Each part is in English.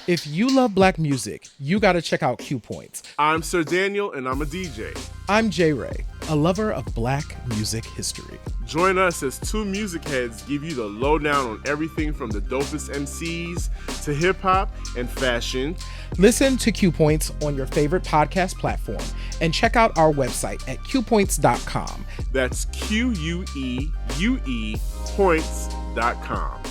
If you love black music, you gotta check out Q Points. I'm Sir Daniel, and I'm a DJ. I'm J Ray, a lover of black music history. Join us as two music heads give you the lowdown on everything from the dopest MCs to hip hop and fashion. Listen to Q Points on your favorite podcast platform and check out our website at qpoints.com. That's QUEUE points.com.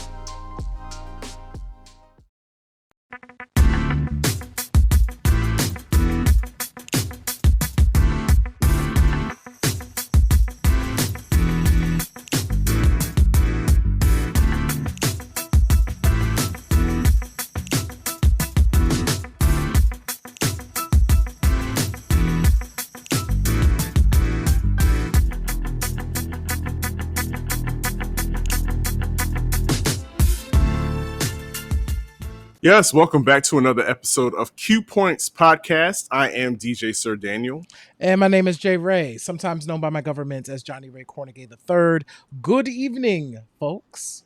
Yes, welcome back to another episode of Q Points Podcast. I am DJ Sir Daniel. And my name is J Ray, sometimes known by my government as Johnny Ray Cornegay III. Good evening, folks.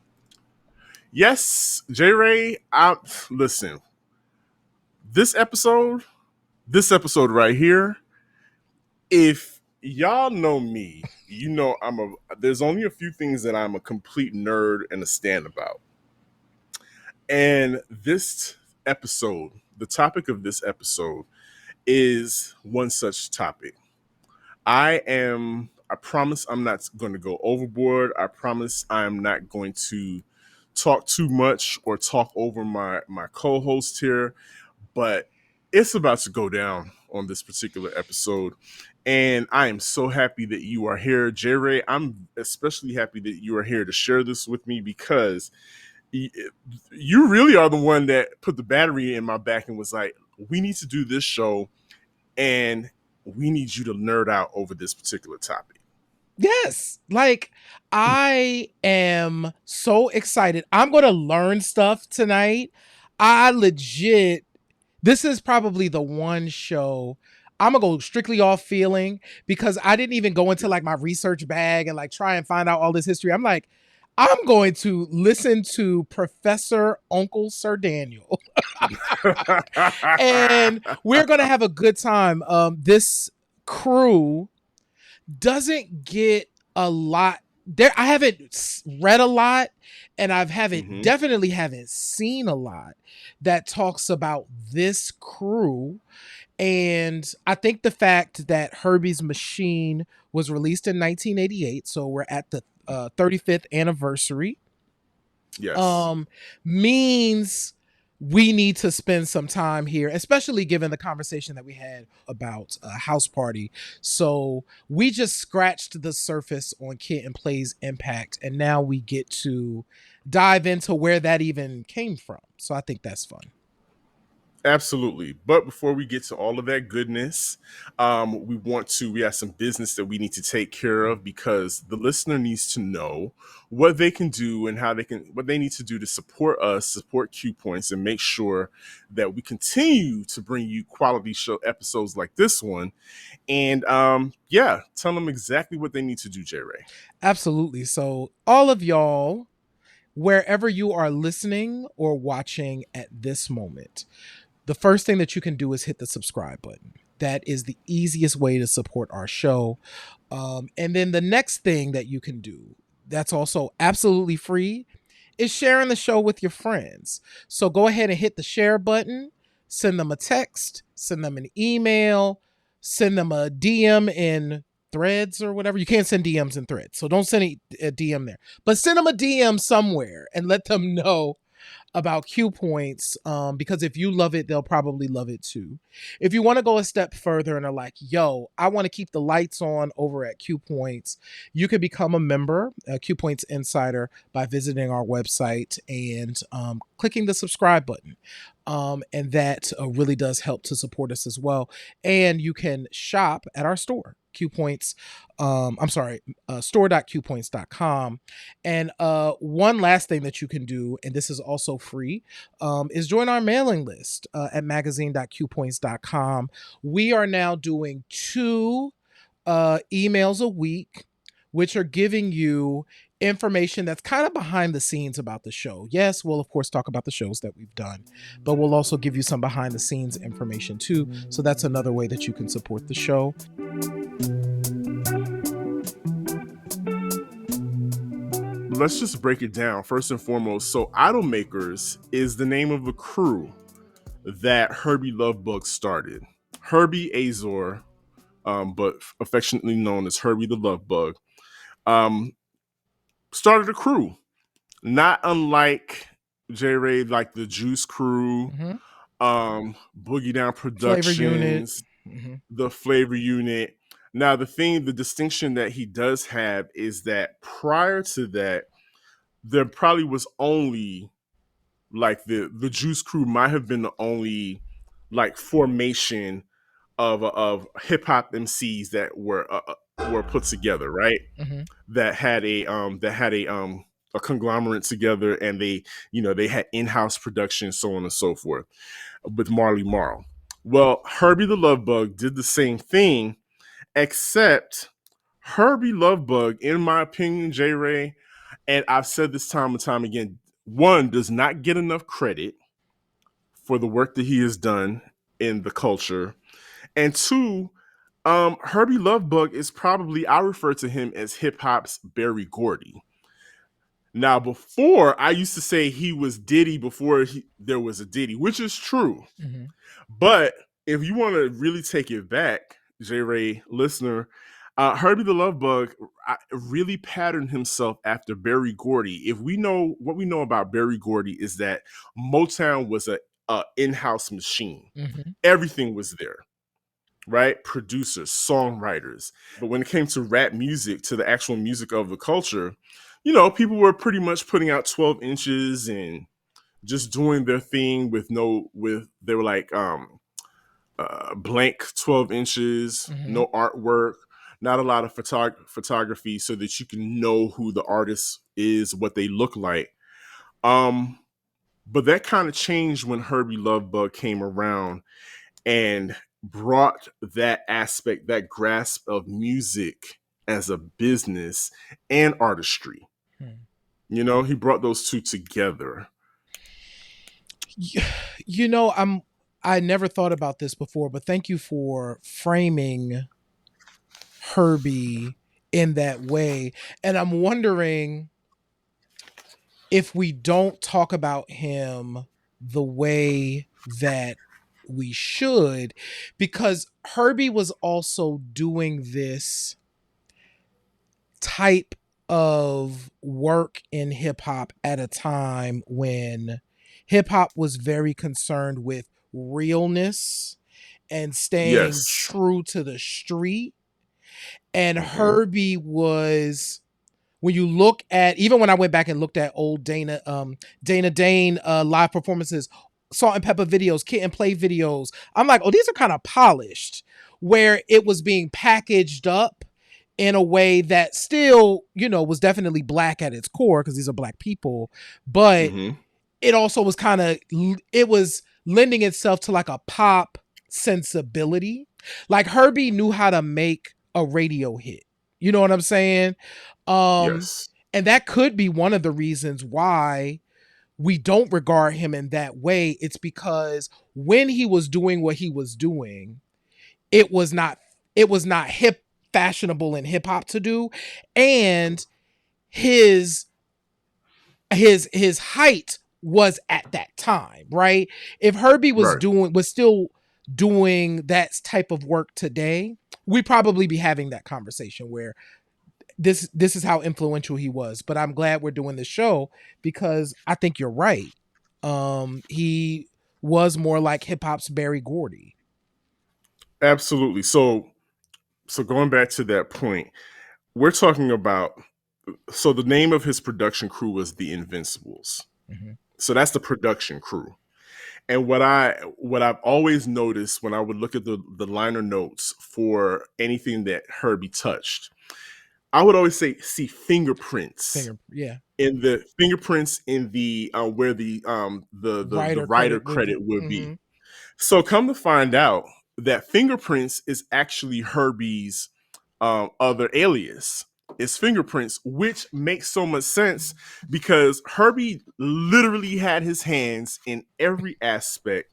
Yes, J Ray, listen, this episode right here, if y'all know me, you know there's only a few things that I'm a complete nerd and a stan about. And this episode, the topic of this episode is one such topic. I promise I'm not going to go overboard. I promise I'm not going to talk too much or talk over my co-host here, but it's about to go down on this particular episode. And I am so happy that you are here, J Ray. I'm especially happy that you are here to share this with me because you really are the one that put the battery in my back and was like, we need to do this show and we need you to nerd out over this particular topic. Yes, like I am so excited. I'm going to learn stuff tonight. This is probably the one show I'm gonna go strictly off feeling because I didn't even go into like my research bag and like try and find out all this history. I'm like, I'm going to listen to Professor Uncle Sir Daniel. And we're going to have a good time. This crew doesn't get a lot. I haven't read a lot, and definitely haven't seen a lot that talks about this crew. And I think the fact that Hurby's Machine was released in 1988, so we're at the 35th anniversary. Yes. Means we need to spend some time here, especially given the conversation that we had about House Party. So we just scratched the surface on Kid and Play's impact, and now we get to dive into where that even came from. So I think that's fun. Absolutely. But before we get to all of that goodness, we have some business that we need to take care of because the listener needs to know what they can do and what they need to do to support us, support Q Points, and make sure that we continue to bring you quality show episodes like this one. And tell them exactly what they need to do, J Ray. Absolutely. So all of y'all, wherever you are listening or watching at this moment, the first thing that you can do is hit the subscribe button. That is the easiest way to support our show. And then the next thing that you can do, that's also absolutely free, is sharing the show with your friends. So go ahead and hit the share button, send them a text, send them an email, send them a DM in Threads or whatever. You can't send DMs in Threads, so don't send a DM there. But send them a DM somewhere and let them know about Q Points, because if you love it, they'll probably love it too. If you want to go a step further and are like, yo, I want to keep the lights on over at Q Points, you can become a member, a Q Points Insider, by visiting our website and clicking the subscribe button. And that really does help to support us as well. And you can shop at our store, store.qpoints.com. And one last thing that you can do, and this is also free, is join our mailing list at magazine.qpoints.com. We are now doing 2 emails a week, which are giving you information that's kind of behind the scenes about the show. Yes, we'll of course talk about the shows that we've done, but we'll also give you some behind the scenes information too. So that's another way that you can support the show. Let's just break it down. First and foremost, so Idol Makers is the name of the crew that Hurby Luv Bug started. Hurby Azor, but affectionately known as Hurby the Luv Bug, started a crew, not unlike J Ray, like the Juice Crew, Boogie Down Flavor Unit. Productions, the Flavor Unit. Now, the distinction that he does have is that prior to that, there probably was only like the Juice Crew might have been the only like formation of hip hop MCs that were put together, right? That had a conglomerate together, and they had in-house production, so on and so forth, with Marley Marl. Well, Hurby the Luv Bug did the same thing, except Hurby Luv Bug, in my opinion, J Ray, and I've said this time and time again, one, does not get enough credit for the work that he has done in the culture, and two, Hurby Luv Bug is probably, I refer to him as hip hop's Berry Gordy. Now, before I used to say he was Diddy before there was a Diddy, which is true. But if you want to really take it back, J Ray listener, Hurby the Luv Bug really patterned himself after Berry Gordy. If we know what we know about Berry Gordy is that Motown was a in-house machine. Everything was there, right? Producers, songwriters. But when it came to rap music, to the actual music of the culture, people were pretty much putting out 12 inches and just doing their thing they were like blank 12 inches, no artwork, not a lot of photography so that you can know who the artist is, what they look like. But that kind of changed when Hurby Luv Bug came around and brought that aspect, that grasp of music as a business and artistry. He brought those two together. I never thought about this before, but thank you for framing Hurby in that way. And I'm wondering if we don't talk about him the way that we should, because Hurby was also doing this type of work in hip hop at a time when hip hop was very concerned with realness and staying true to the street. And Hurby was, when you look at, even when I went back and looked at old Dana Dane live performances, Salt-N-Pepa videos, Kid and Play videos, I'm like, oh, these are kind of polished, where it was being packaged up in a way that still, was definitely black at its core, because these are black people, but it also was it was lending itself to like a pop sensibility. Like Hurby knew how to make a radio hit. You know what I'm saying? Yes. And that could be one of the reasons why we don't regard him in that way. It's because when he was doing what he was doing, it was not hip, fashionable in hip hop to do, and his height was at that time, right? If Hurby was still doing that type of work today, we'd probably be having that conversation where this is how influential he was. But I'm glad we're doing this show, because I think you're right. He was more like hip hop's Berry Gordy. Absolutely. So going back to that point, we're talking about, so the name of his production crew was the Invincibles. So that's the production crew. And what I've always noticed when I would look at the liner notes for anything that Hurby touched, I would always see fingerprints. In the fingerprints in the where the writer credit would be. So come to find out that fingerprints is actually Hurby's other alias. is fingerprints, which makes so much sense because Hurby literally had his hands in every aspect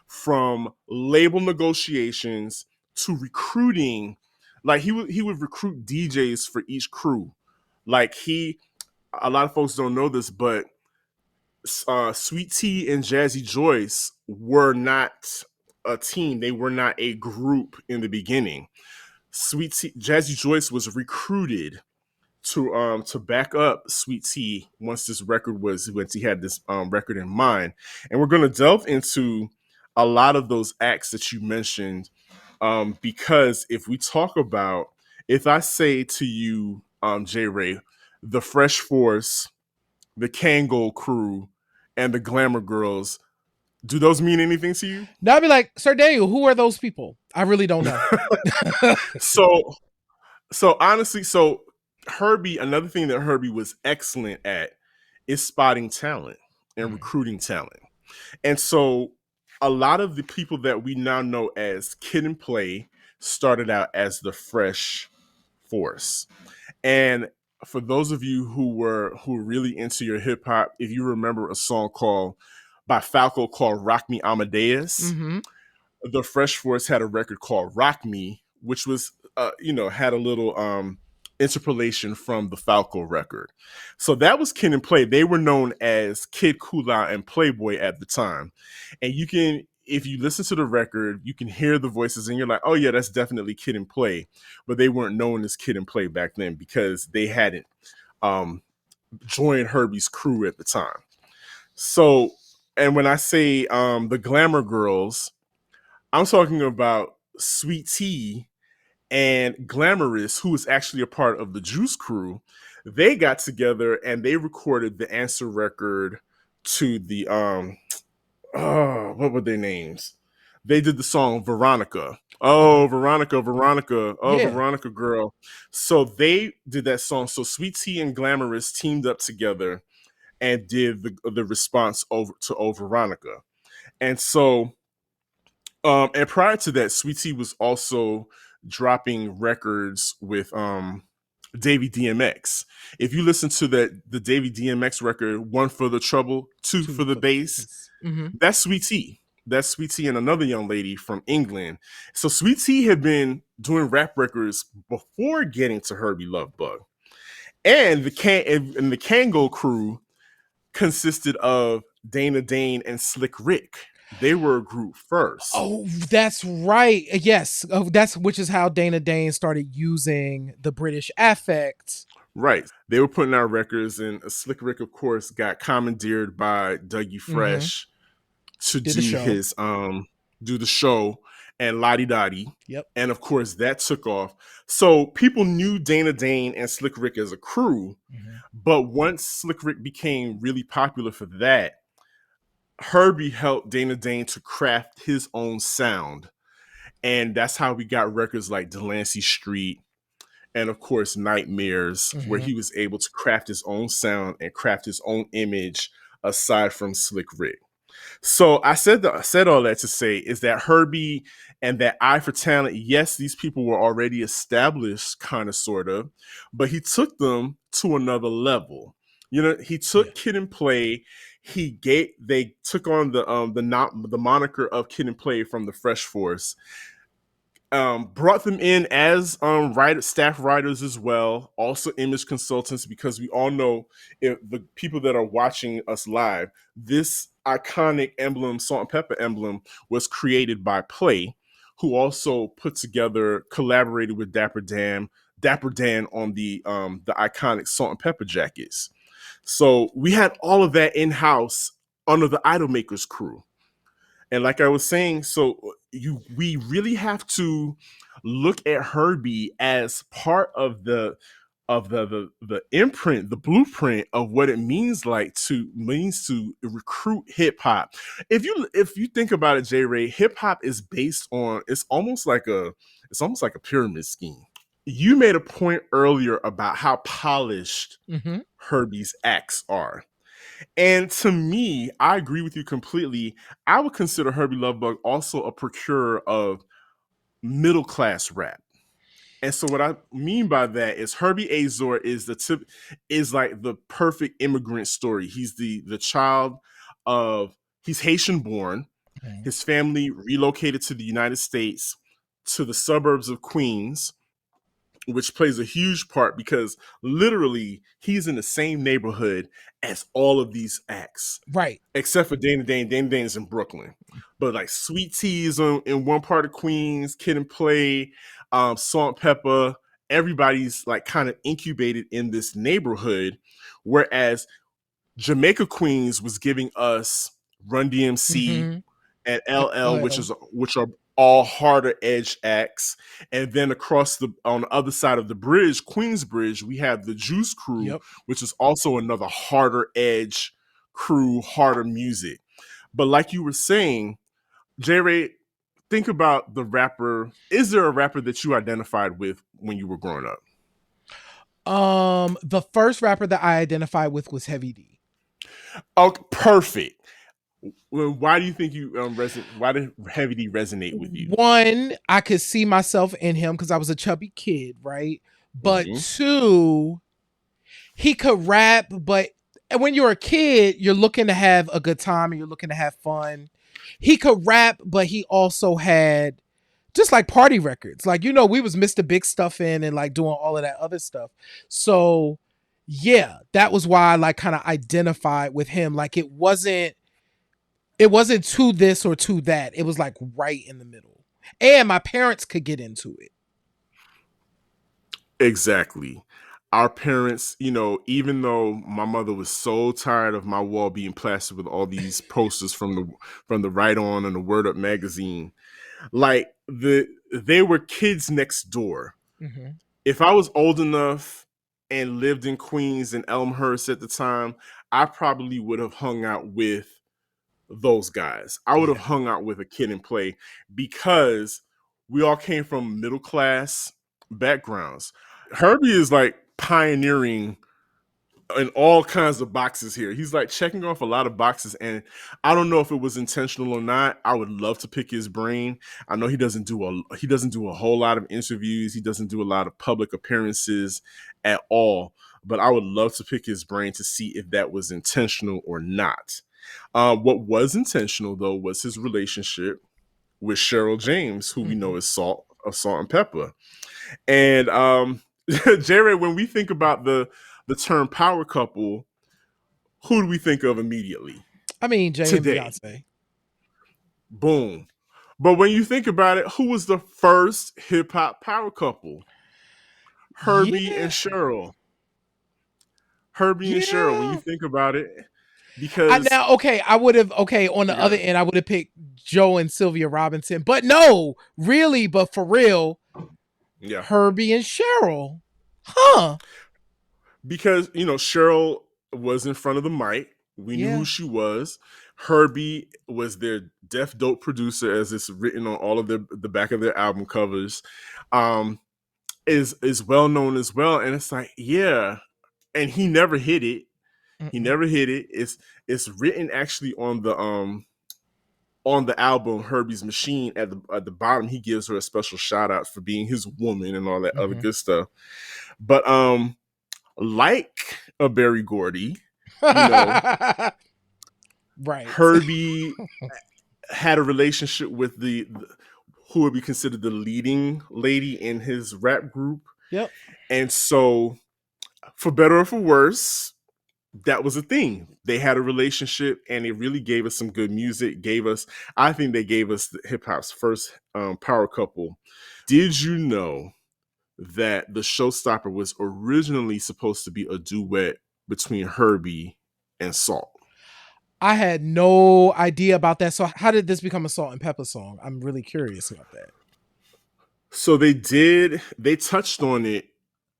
from label negotiations to recruiting. Like he would recruit DJs for each crew. Like a lot of folks don't know this, but Sweet Tea and Jazzy Joyce were not a team. They were not a group in the beginning. Jazzy Joyce was recruited to back up Sweet Tea once he had this record in mind, and we're going to delve into a lot of those acts that you mentioned, because if I say to you, J Ray, the Fresh Force, the Kango Crew, and the Glamour Girls, do those mean anything to you? Now I'd be like, Sir Daniel, who are those people? I really don't know. so honestly, Hurby, another thing that Hurby was excellent at is spotting talent and recruiting talent. And so a lot of the people that we now know as Kid and Play started out as the Fresh Force. And for those of you who were really into your hip hop, if you remember a song by Falco called Rock Me Amadeus, Mm-hmm. the Fresh Force had a record called Rock Me, which was had a little interpolation from the Falco record. So that was Kid and Play. They were known as Kid Kula and Playboy at the time. And if you listen to the record, you can hear the voices and you're like, oh yeah, that's definitely Kid and Play. But they weren't known as Kid and Play back then because they hadn't joined Hurby's crew at the time. So, and when I say the Glamour Girls, I'm talking about Sweet Tea and Glamorous, who was actually a part of the Juice Crew. They got together and they recorded the answer record to the what were their names? They did the song Veronica. Oh, Veronica, Veronica. Oh, Yeah. Veronica girl. So they did that song. So Sweet Tea and Glamorous teamed up together and did the response over to Oh Veronica. And so and prior to that, Sweet Tea was also dropping records with Davy DMX. If you listen to the Davy DMX record, One for the Trouble, Two for the Bass, Mm-hmm. that's Sweet Tea. That's Sweet Tea and another young lady from England. So Sweet Tea had been doing rap records before getting to Hurby Luv Bug. And the Kango crew consisted of Dana Dane and Slick Rick. They were a group first. Oh, that's right. Yes. Oh, that's which is how Dana Dane started using the British affect. Right. They were putting out records, and Slick Rick, of course, got commandeered by Dougie Mm-hmm. Fresh to Did the show. do the show and Lottie Dottie. Yep. And of course that took off. So people knew Dana Dane and Slick Rick as a crew, Mm-hmm. but once Slick Rick became really popular for that, Hurby helped Dana Dane to craft his own sound. And that's how we got records like Delancey Street and of course Nightmares, where Mm-hmm. he was able to craft his own sound and craft his own image aside from Slick Rick. So I said all that to say is that Hurby and that eye for talent, yes, these people were already established, kind of, sort of, but he took them to another level. He Yeah. took Kid and Play. They took on the moniker of Kid and Play from the Fresh Force, brought them in as staff writers as well, also image consultants, because we all know, if the people that are watching us live, this iconic emblem, Salt-N-Pepa emblem, was created by Play, who also collaborated with Dapper Dan on the iconic Salt-N-Pepa jackets. So we had all of that in house under the Idol Makers crew. And like I was saying, we really have to look at Hurby as part of the imprint, the blueprint of what it means to recruit hip hop. If you think about it, J Ray, hip hop is based on it's almost like a pyramid scheme. You made a point earlier about how polished Mm-hmm. Hurby's acts are. And to me, I agree with you completely. I would consider Hurby Luv Bug also a procurer of middle class rap. And so what I mean by that is Hurby Azor is the tip is like the perfect immigrant story. He's the child of he's Haitian born. Mhm. His family relocated to the United States to the suburbs of Queens, which plays a huge part because literally he's in the same neighborhood as all of these acts, Right. except for Dana Dane. Dana Dane is in Brooklyn, but like Sweet Tea is in one part of Queens, Kid and Play, Salt-N-Pepa. Everybody's like kind of incubated in this neighborhood, whereas Jamaica Queens was giving us Run DMC Hmm. and LL, LL. which are all harder edge acts. And then across the on the other side of the bridge, Queensbridge, we have the Juice Crew, Yep. which is also another harder edge crew, harder music. But like you were saying, J Ray, think about the rapper. Is there a rapper that you identified with when you were growing up? The first rapper that I identified with was Heavy D. Oh, perfect. Well, why do you think you why did Heavy D resonate with you? One, I could see myself in him because I was a chubby kid, right? But Mm-hmm. two, he could rap, but when you're a kid, you're looking to have a good time and you're looking to have fun. He could rap, but he also had just like party records. Like, we was Mr. Big Stuff in and like doing all of that other stuff. So yeah, that was why I like kind of identified with him. Like it wasn't to this or to that. It was like right in the middle. And my parents could get into it. Exactly. Our parents, even though my mother was so tired of my wall being plastered with all these posters from the Right On and the Word Up magazine, like they were kids next door. Hmm. If I was old enough and lived in Queens and Elmhurst at the time, I probably would have hung out with those guys. I would have Yeah. hung out with a Kid and Play because we all came from middle class backgrounds. Hurby is like pioneering in all kinds of boxes here. He's like checking off a lot of boxes, and I don't know if it was intentional or not. I would love to pick his brain. I know he doesn't do a whole lot of interviews. He doesn't do a lot of public appearances at all. But I would love to pick his brain to see if that was intentional or not. What was intentional though was his relationship with Cheryl James, who we know Hmm. as Salt-N-Pepa. And Jared, when we think about the term power couple, who do we think of immediately? I mean, Jay and Today. Beyonce. Boom. But when you think about it, who was the first hip hop power couple? Hurby and Yeah. Cheryl. Hurby and Cheryl, when you Yeah. think about it, I because now okay, I would have okay, on the other yeah, end, I would have picked Joe and Sylvia Robinson. But no, really, but for real, yeah. Herbie and Cheryl. Huh. Because Cheryl was in front of the mic. We knew who Yeah. she was. Hurby was their deaf dope producer, as it's written on all of the back of their album covers. Um, is well known as well, and it's like, yeah, and he never hit it. He Mm-mm. never hit it. It's written actually on the album Herbie's Machine. At the bottom, he gives her a special shout out for being his woman and all that other Mm-hmm. good stuff. But like a Berry Gordy, you know, Right. Herbie had a relationship with the who would be considered the leading lady in his rap group. Yep. And so, for better or for worse, that was a thing. They had a relationship, and it really gave us some good music. I think they gave us hip hop's first power couple. Did you know that the showstopper was originally supposed to be a duet between Herbie and Salt? I had no idea about that. So how did this become a Salt-N-Pepa song? I'm really curious about that. So they touched on it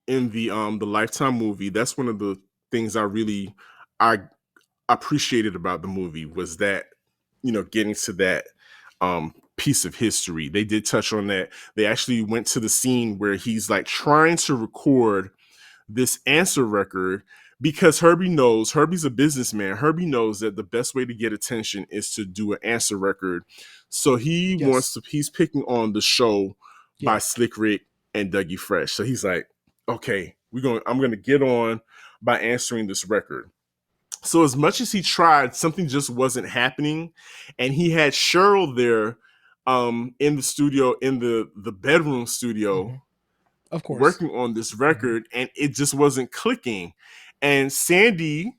in the Lifetime movie. That's one of the things I appreciated about the movie was that, getting to that piece of history. They did touch on that. They actually went to the scene where he's like trying to record this answer record because Herbie's a businessman. Herbie knows that the best way to get attention is to do an answer record. So Yes. he's picking on The Show by Yeah. Slick Rick. and Dougie Fresh. So he's like, okay, I'm gonna get on by answering this record. So as much as he tried, something just wasn't happening, and he had Cheryl there, in the studio, in the bedroom studio, Mm-hmm. Of course. working on this Mm-hmm. record, and it just wasn't clicking. And Sandy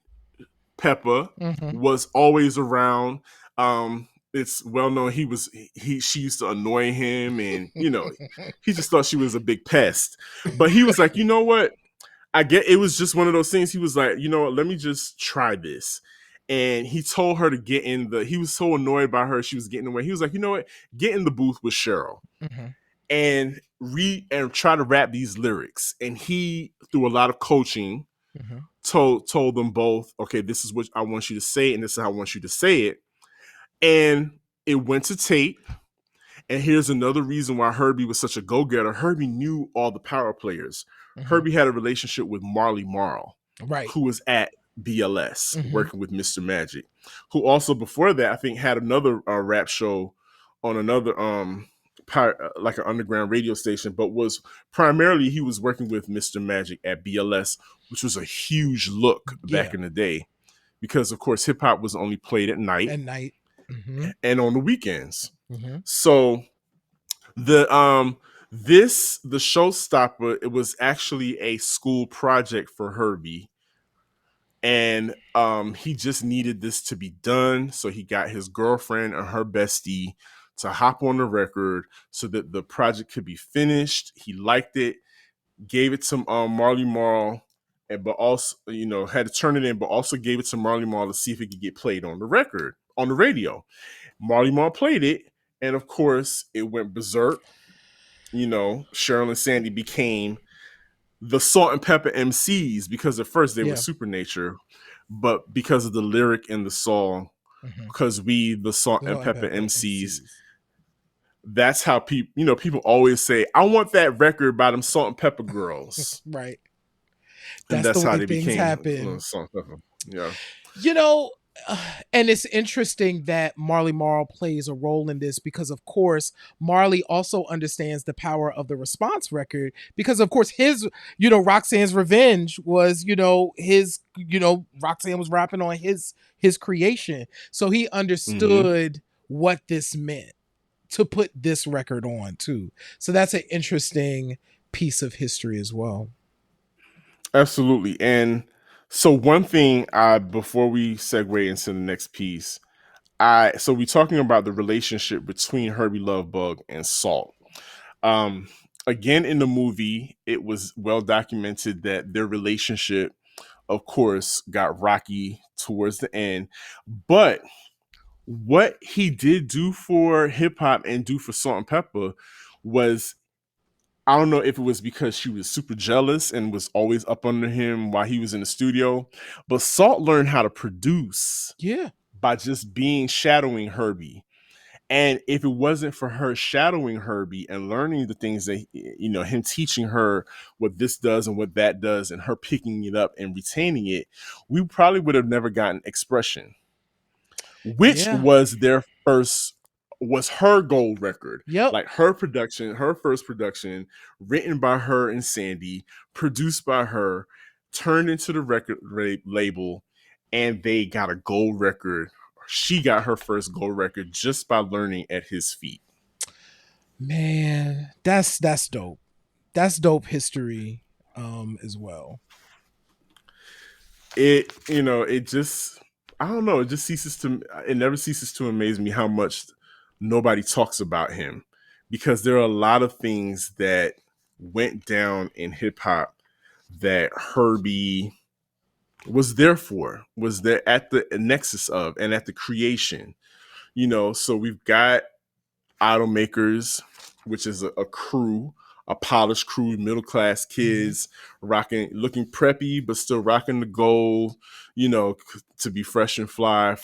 Peppa Mm-hmm. was always around. It's well known she used to annoy him, and he just thought she was a big pest. But he was like, you know what? I get it was just one of those things. He was like, you know what, let me just try this. And he told her to get in he was so annoyed by her, she was getting away. He was like, you know what, get in the booth with Cheryl Mm-hmm. and read and try to rap these lyrics. And he, through a lot of coaching, Mm-hmm. told them both, okay, this is what I want you to say, and this is how I want you to say it. And it went to tape. And here's another reason why Hurby was such a go-getter. Hurby knew all the power players. Mm-hmm. Hurby had a relationship with Marley Marl, Right. who was at BLS Mm-hmm. working with Mr. Magic, who also before that I think had another rap show on another like an underground radio station, but was primarily he was working with Mr. Magic at BLS, which was a huge look back Yeah. in the day because of course hip hop was only played at night At night. Mm-hmm. and on the weekends. Mm-hmm. So the showstopper, it was actually a school project for Hurby, and he just needed this to be done, so he got his girlfriend and her bestie to hop on the record so that the project could be finished. He liked it, gave it to Marley Marl, and but also had to turn it in, but also gave it to Marley Marl to see if it could get played on the record on the radio. Marley Marl played it, and of course it went berserk. Cheryl and Sandy became the Salt-N-Pepa MCs because at first they were Yeah. Supernature, but because of the lyric in the song, Mm-hmm. because we the The Salt and Salt-N-Pepa Pepper MCs, MCs. that's how people always say, I want that record by them Salt-N-Pepa girls. Right. And That's the that's how way they things became happen. Salt-N-Pepa. Yeah. You know, and it's interesting that Marley Marl plays a role in this because, of course, Marley also understands the power of the response record because, of course, Roxanne's Revenge was, Roxanne was rapping on his creation. So he Mm-hmm. understood what this meant to put this record on, too. So that's an interesting piece of history as well. Absolutely. And so one thing, before we segue into the next piece, we're talking about the relationship between Hurby Luv Bug and Salt. Um, Again, in the movie, it was well documented that their relationship, of course, got rocky towards the end. But what he did do for hip hop and do for Salt-N-Pepa was, I don't know if it was because she was super jealous and was always up under him while he was in the studio, but Salt learned how to produce Yeah. by just being shadowing Hurby. And if it wasn't for her shadowing Hurby and learning the things that, him teaching her what this does and what that does, and her picking it up and retaining it, we probably would have never gotten Expression, which Yeah. was her gold record. Yep. Like her first production, written by her and Sandy, produced by her, turned into the record label, and they got a gold record. She got her first gold record just by learning at his feet. Man, that's dope. That's dope history as well. It just, I don't know, it never ceases to amaze me how much nobody talks about him, because there are a lot of things that went down in hip hop that Hurby was there at the nexus of, and at the creation. So we've got Idol Makers, which is a crew, a polished crew, middle class Mm-hmm. kids rocking, looking preppy, but still rocking the gold, to be fresh and fly,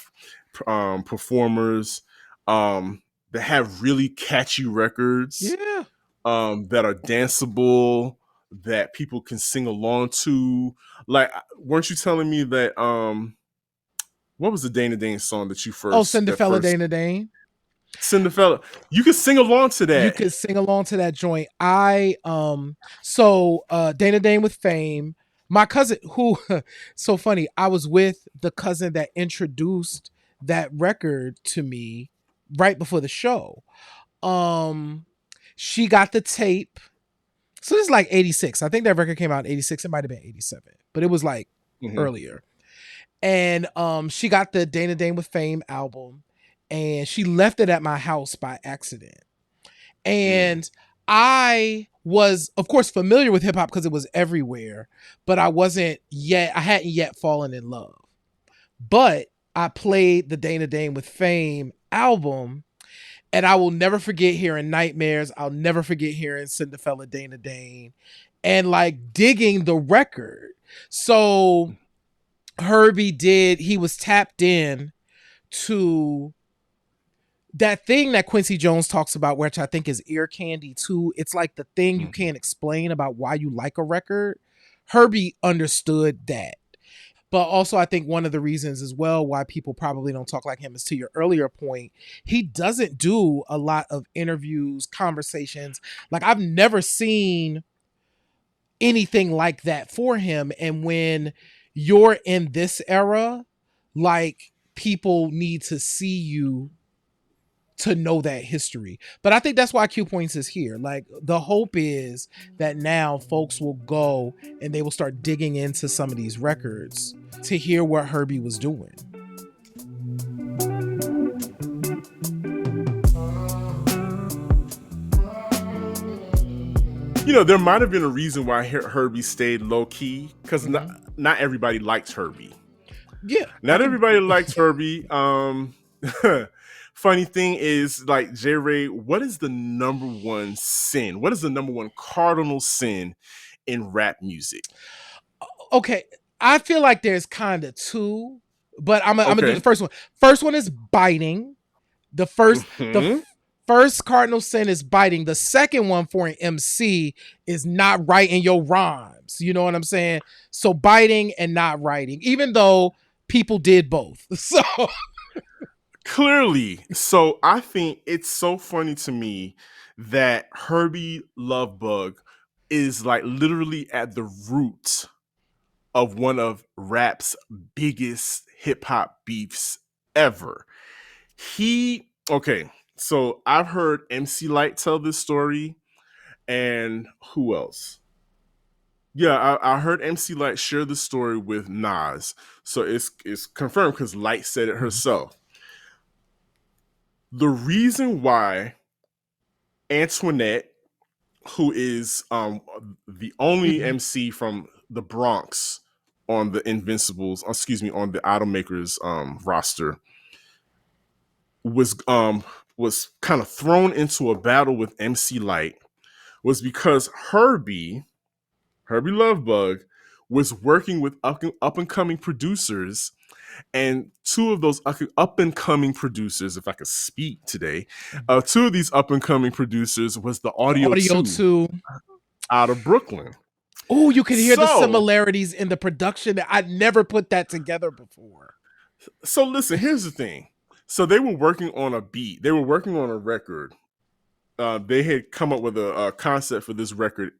performers that have really catchy records, Yeah. that are danceable, that people can sing along to. Like, weren't you telling me that what was the Dana Dane song that you Oh, first send the that fella first Dana Dane. Cinderella. You can sing along to You that. could sing along to that joint. Dana Dane with Fame. My cousin who so funny, I was with the cousin that introduced that record to me right before the show. Um she got the tape. So this is like 86. I think that record came out in 86. It might have been 87, but it was like Mm-hmm. earlier. And she got the Dana Dane with Fame album and she left it at my house by accident. Mm. And I was, of course, familiar with hip hop because it was everywhere, but I hadn't yet fallen in love. But I played the Dana Dane with Fame album, and I will never forget hearing Nightmares. I'll never forget hearing Cinderella Dana Dane and like digging the record. So he was tapped in to that thing that Quincy Jones talks about, which I think is ear candy too. It's like the thing you can't explain about why you like a record. Hurby understood that. But also, I think one of the reasons as well why people probably don't talk like him is to your earlier point, he doesn't do a lot of interviews, conversations. Like, I've never seen anything like that for him. And when you're in this era, like, people need to see you to know that history. But I think that's why Q Points is here. Like, the hope is that now folks will go and they will start digging into some of these records to hear what Hurby was doing. You know, there might have been a reason why Hurby stayed low key because not everybody liked Hurby. Yeah, Not everybody likes Hurby. Funny thing is, like, J. Ray, what is the number one sin? What is the number one cardinal sin in rap music? Okay, I feel like there's kind of two, but I'm gonna do the Okay. first one. First one is biting. The first cardinal sin is biting. The second one for an MC is not writing your rhymes. You know what I'm saying? So biting and not writing, even though people did both. So Clearly. So I think it's so funny to me that Hurby Luv Bug is like literally at the root of one of rap's biggest hip hop beefs ever. So I've heard MC Lyte tell this story, and who else? Yeah, I heard MC Lyte share the story with Nas, so it's confirmed because Lyte said it herself. The reason why Antoinette, who is the only MC from the Bronx on the Invincibles, on the Automakers roster, was kind of thrown into a battle with MC Lyte was because Hurby Luv Bug was working with up and coming producers, and two of those up and coming producers, if I could speak today, two of these up and coming producers was the the Audio audio 2 too. out of Brooklyn. Oh, you can hear the So, similarities in the production. I'd never put that together before. so listen, here's the thing. So they were working on a beat. They were working on a record. They had come up with a concept for this record.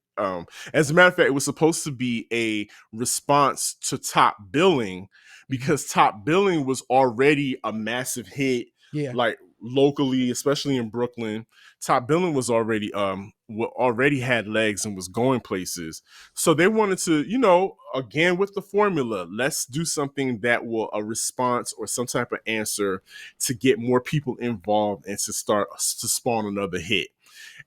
As a matter of fact, it was supposed to be a response to Top Billing because Top Billing was already a massive hit, Yeah. like locally, especially in Brooklyn. Top Billing was already had legs and was going places. So they wanted to, again with the formula, let's do something that will a response or some type of answer to get more people involved and to spawn another hit.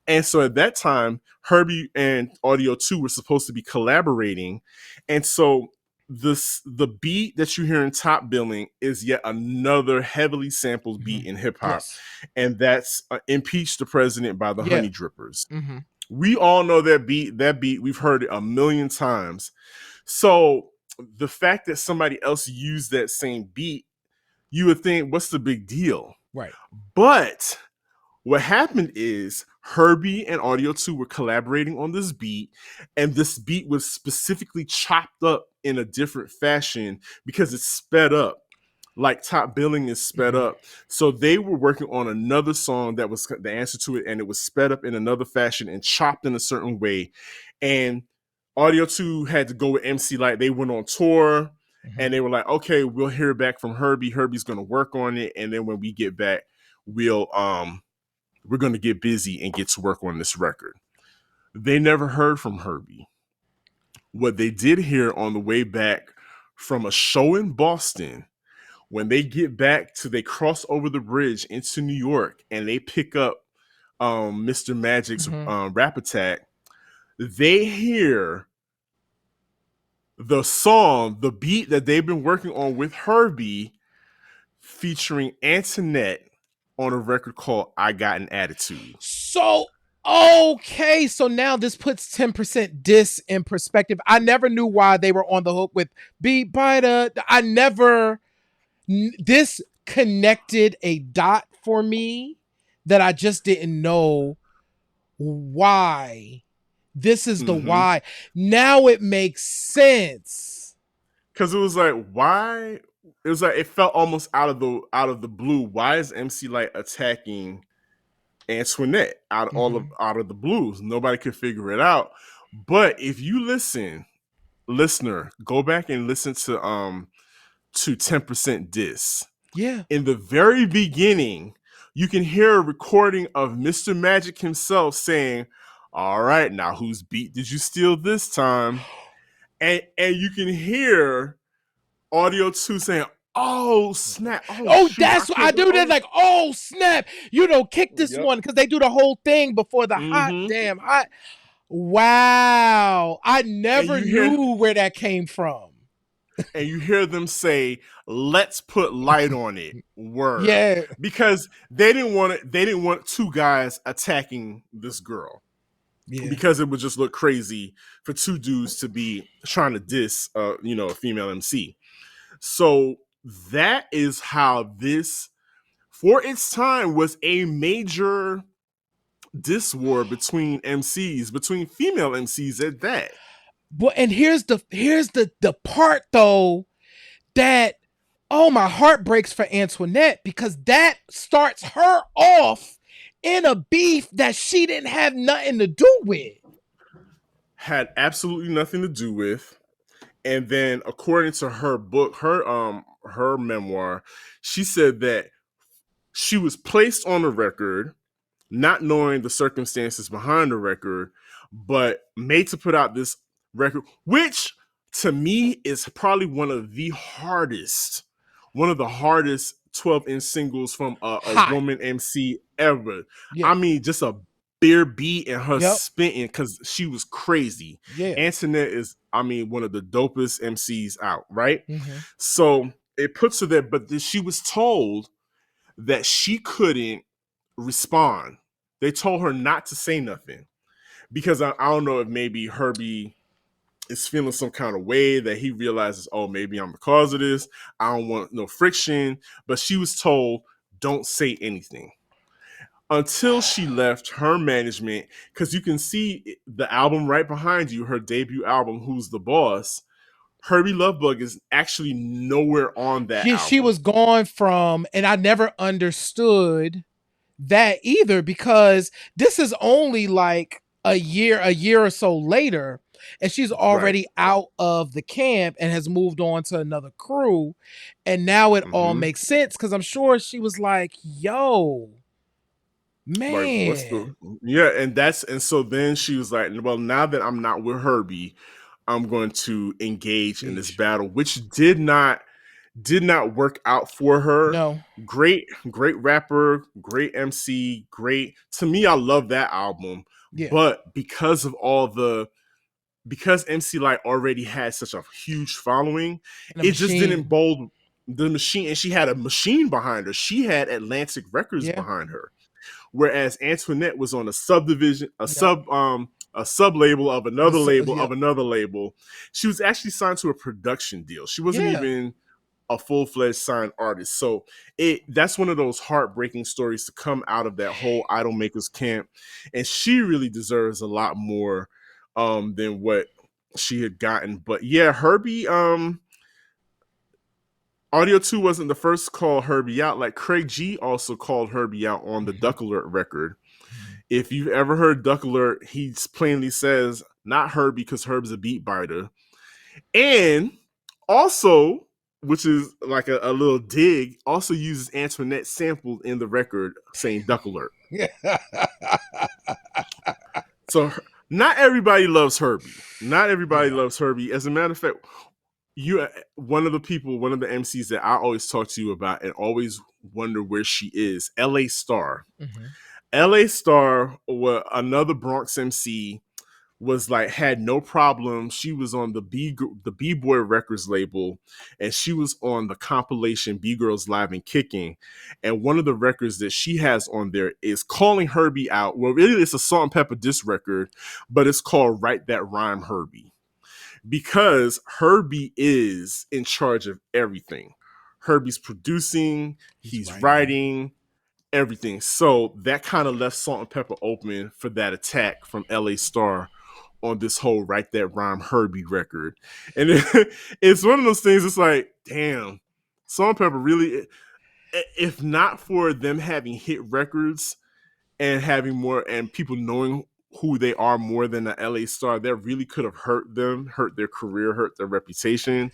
And so at that time, Hurby and Audio 2 were supposed to be collaborating. And so the beat that you hear in Top Billing is yet another heavily sampled beat in hip hop. Yes. And that's Impeach the President by the Yeah. Honey Drippers. We all know that beat. That beat, we've heard it a million times. So the fact that somebody else used that same beat, you would think, what's the big deal? Right. But what happened is Hurby and Audio 2 were collaborating on this beat, and this beat was specifically chopped up in a different fashion because it's sped up. like top billing is sped Mhm. up. So they were working on another song that was the answer to it, and it was sped up in another fashion and chopped in a certain way. And Audio 2 had to go with MC Lyte. They went on tour and Mhm. they were like, okay, we'll hear back from Hurby. Hurby's gonna work on it. And then when we get back, we'll we're gonna get busy and get to work on this record. They never heard from Hurby. What they did hear on the way back from a show in Boston, when they get back to they cross over the bridge into New York and they pick up Mr. Magic's Mhm. rap attack, they hear the song, the beat that they've been working on with Hurby featuring Antoinette on a record called I Got an Attitude. So okay, so now this puts 10% diss in perspective. I never knew why they were on the hook with Beat by the. I never this connected a dot for me that I just didn't know why. This is the Mm-hmm. why. Now it makes sense. Because it was like, why? It was like it felt almost out of the blue. Why is MC Lyte attacking Antoinette Mhm. out of the blues? Nobody could figure it out. But if you listen, listener, go back and listen to 10% Diss. Yeah. In the very beginning, you can hear a recording of Mr. Magic himself saying, all right, now whose beat did you steal this time? And you can hear Audio 2 saying, oh snap, oh Oh, shoot, I that's what I can't do. They're oh like, oh snap, kick this yep. one because they do the whole thing before the hot Mm-hmm. damn hot. Wow, I And never you hear knew where that came from. them say, let's put light on it. Word. Yeah, Because they didn't want two guys attacking this girl. yeah. Because it would just look crazy for two dudes to be trying to diss a female MC. So that is how this for its time was a major diss war between MCs, between female MCs at that. But and here's the part though that oh my heart breaks for Antoinette because that starts her off in a beef that she didn't have nothing to do with. Had absolutely nothing to do with. And then according to her book, her memoir, she said that she was placed on the record not knowing the circumstances behind the record, but made to put out this record, which to me is probably one of the hardest 12-inch singles from a Hot. woman MC ever. Yeah. I mean, just a bare beat and her Yep. spitting because she was crazy. Yeah. Antoinette is, I mean, one of the dopest MCs out, right? Mm-hmm. So it puts her there, but she was told that she couldn't respond. They told her not to say nothing because I don't know if maybe Hurby is feeling some kind of way that he realizes, oh, maybe I'm the cause of this. I don't want no friction. But she was told, don't say anything until she left her management. Because you can see the album right behind you, her debut album, Who's the Boss. Hurby Luv Bug is actually nowhere on that She album. was gone from, and I never understood that either because this is only like a year or so later, and she's Right. already out of the camp and has moved on to another crew. And now it all Mm-hmm. makes sense because I'm sure she was like, yo, Like, what's man, the yeah? And so then she was like, well, now that I'm not with Hurby, I'm going to engage in this Gage. battle, which did not work out for her. No. Great rapper, great MC, great. To me, I love that album, Yeah. but because MC Lyte already had such a huge following, And a it just didn't machine. bold the machine. And she had a machine behind her. She had Atlantic Records Yeah. behind her, whereas Antoinette was on a subdivision, Yep. a sub label of another label of Yep. another label. She was actually signed to a production deal. She wasn't Yeah. even a full-fledged signed artist. So that's one of those heartbreaking stories to come out of that whole idol makers camp. And she really deserves a lot more than what she had gotten. But yeah, Hurby Audio 2 wasn't the first to call Hurby out. Like Craig G also called Hurby out on the Duck Alert record. If you've ever heard Duck Alert, he plainly says, not Hurby, because Herb's a beat biter. And also, which is like a little dig, also uses Antoinette sampled in the record saying Duck Alert. So not everybody loves Hurby. Not everybody loves Hurby. As a matter of fact, you one of the MCs that I always talk to you about and always wonder where she is, LA Star. LA Star, another Bronx MC, was like, had no problem. She was on the B-Boy Records label, and she was on the compilation B-Girls Live and Kicking. And one of the records that she has on there is calling Hurby out. Well, really, it's a Salt-N-Pepa diss record, but it's called Write That Rhyme Hurby. Because Hurby is in charge of everything. Hurby's producing, he's writing, everything. So that kind of left Salt-N-Pepa open for that attack from LA Star on this whole Write That Rhyme Hurby record. And it's one of those things, it's like, damn, Salt-N-Pepa really, if not for them having hit records and having more, and people knowing who they are more than the LA Star, that really could have hurt them, hurt their career, hurt their reputation.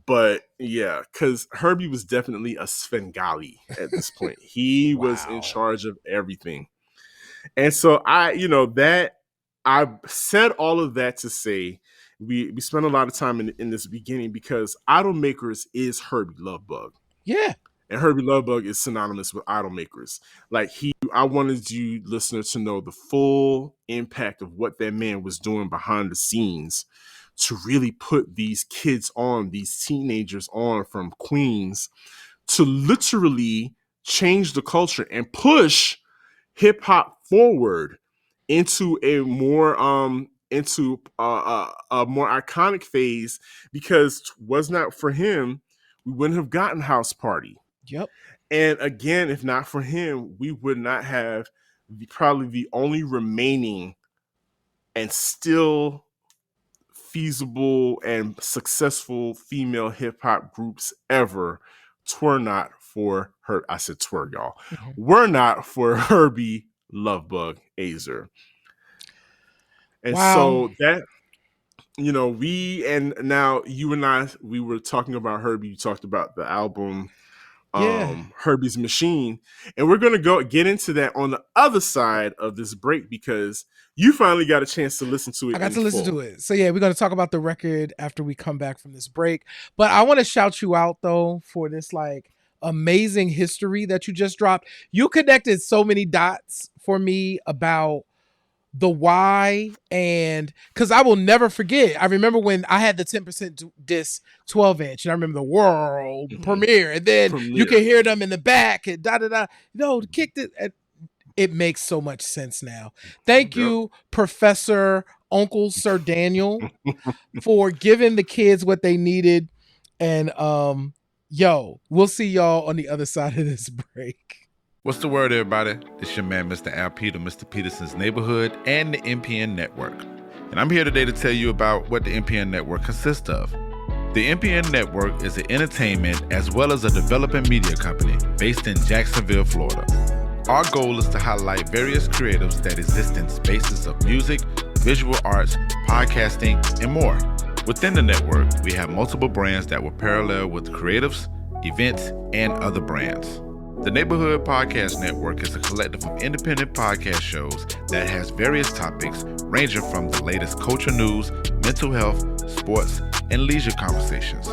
But yeah, because Hurby was definitely a Svengali at this point. He was in charge of everything. And so I said all of that to say we spent a lot of time in this beginning because Idol Makers is Hurby Luv Bug. Yeah. And Hurby Luv Bug is synonymous with Idol Makers. Like I wanted you listeners to know the full impact of what that man was doing behind the scenes to really put these kids on, these teenagers on from Queens, to literally change the culture and push hip hop forward into a more more iconic phase, because was not for him, we wouldn't have gotten House Party. Yep. And again, if not for him, we would not have probably the only remaining and still feasible and successful female hip hop groups ever. Twere not for her. I said twere, y'all. Were not for Hurby Luv Bug Azor. And so that, now you and I, we were talking about Hurby. You talked about the album, Hurby's Machine. And we're going to get into that on the other side of this break, because you finally got a chance to listen to it. I got to listen to it. So yeah, we're going to talk about the record after we come back from this break. But I want to shout you out though for this like amazing history that you just dropped. You connected so many dots for me about the why, and because I will never forget. I remember when I had the 10% disc 12-inch, and I remember the world premiere, and then you can hear them in the back and kicked it. It makes so much sense now. Thank you, Professor Uncle Sir Daniel, for giving the kids what they needed. And we'll see y'all on the other side of this break. What's the word, everybody? It's your man, Mr. Al Peter, Mr. Peterson's Neighborhood, and the NPN Network. And I'm here today to tell you about what the NPN Network consists of. The NPN Network is an entertainment as well as a developing media company based in Jacksonville, Florida. Our goal is to highlight various creatives that exist in spaces of music, visual arts, podcasting, and more. Within the network, we have multiple brands that will parallel with creatives, events, and other brands. The Neighborhood Podcast Network is a collective of independent podcast shows that has various topics ranging from the latest culture news, mental health, sports, and leisure conversations.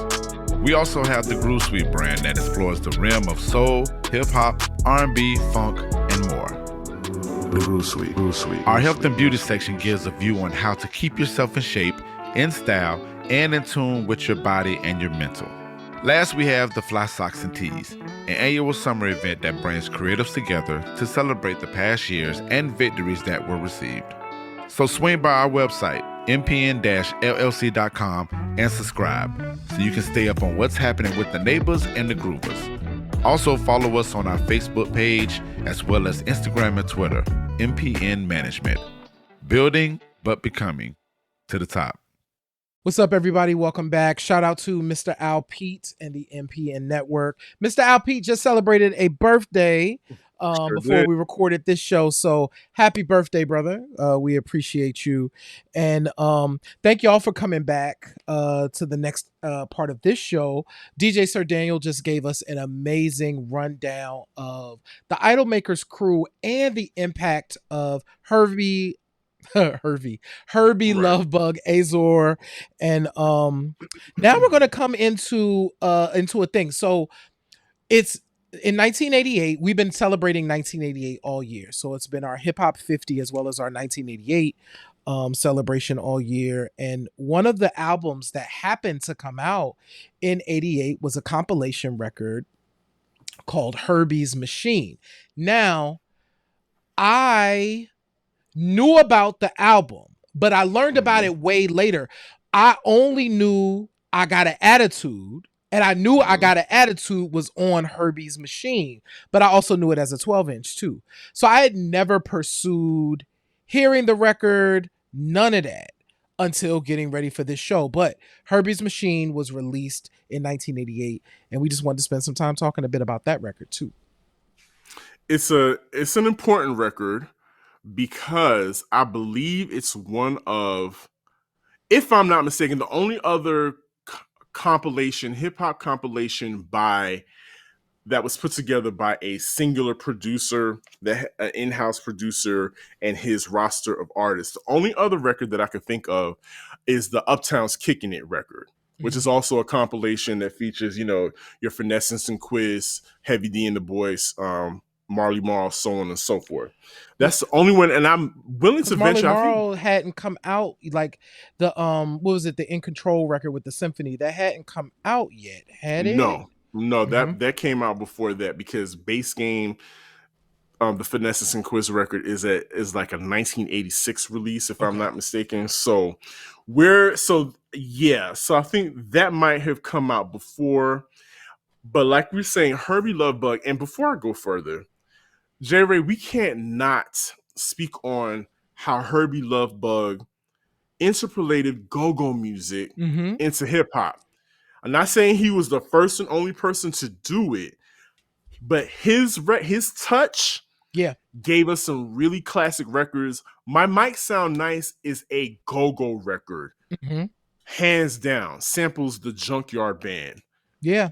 We also have the Groove Suite brand that explores the realm of soul, hip-hop, R&B, funk, and more. Groove Suite. Our health and beauty section gives a view on how to keep yourself in shape, in style, and in tune with your body and your mental. Last, we have the Fly Socks and Tees, an annual summer event that brings creatives together to celebrate the past years and victories that were received. So swing by our website, mpn-llc.com, and subscribe so you can stay up on what's happening with the neighbors and the groovers. Also follow us on our Facebook page as well as Instagram and Twitter, MPN Management. Building but becoming to the top. What's up, everybody? Welcome back. Shout out to Mr. Al Pete and the MPN Network. Mr. Al Pete just celebrated a birthday Sure before did. we recorded this show. So happy birthday, brother. We appreciate you. And thank y'all for coming back to the next part of this show. DJ Sir Daniel just gave us an amazing rundown of the Idolmakers crew and the impact of Hurby Right. Luv Bug, Azor, and now we're gonna come into a thing. So it's in 1988. We've been celebrating 1988 all year. So it's been our hip hop 50 as well as our 1988 celebration all year. And one of the albums that happened to come out in 88 was a compilation record called Hurby's Machine. Now, I knew about the album, but I learned about Mhm. it way later. I only knew I Got an Attitude, and I knew I Mhm. Got an Attitude was on Hurby's Machine, but I also knew it as a 12-inch too. So I had never pursued hearing the record, none of that, until getting ready for this show. But Hurby's Machine was released in 1988, and we just wanted to spend some time talking a bit about that record too. It's an important record because I believe it's one of, if I'm not mistaken, the only other compilation, hip hop compilation by that was put together by a singular producer, an in-house producer, and his roster of artists. The only other record that I could think of is the Uptown's Kicking It record, which Mm-hmm. is also a compilation that features, your Finessence and Quiz, Heavy D and the Boys, Marley Marl, so on and so forth. That's the only one, and I'm willing Because to Marley venture. I think Marl hadn't come out, like the what was it, the In Control record with the symphony that hadn't come out yet, had it? no, Mm-hmm. that came out before that because Base Game, the Finesse and Quiz record is like a 1986 release, if I'm Okay. not mistaken. So I think that might have come out before. But like we're saying, Hurby Luv Bug, and before I go further, J Ray, we can't not speak on how Hurby Luv Bug interpolated go-go music Mm-hmm. into hip hop. I'm not saying he was the first and only person to do it, but his touch Yeah. gave us some really classic records. My Mic Sound Nice is a go-go record. Mm-hmm. Hands down. Samples the Junkyard Band. Yeah.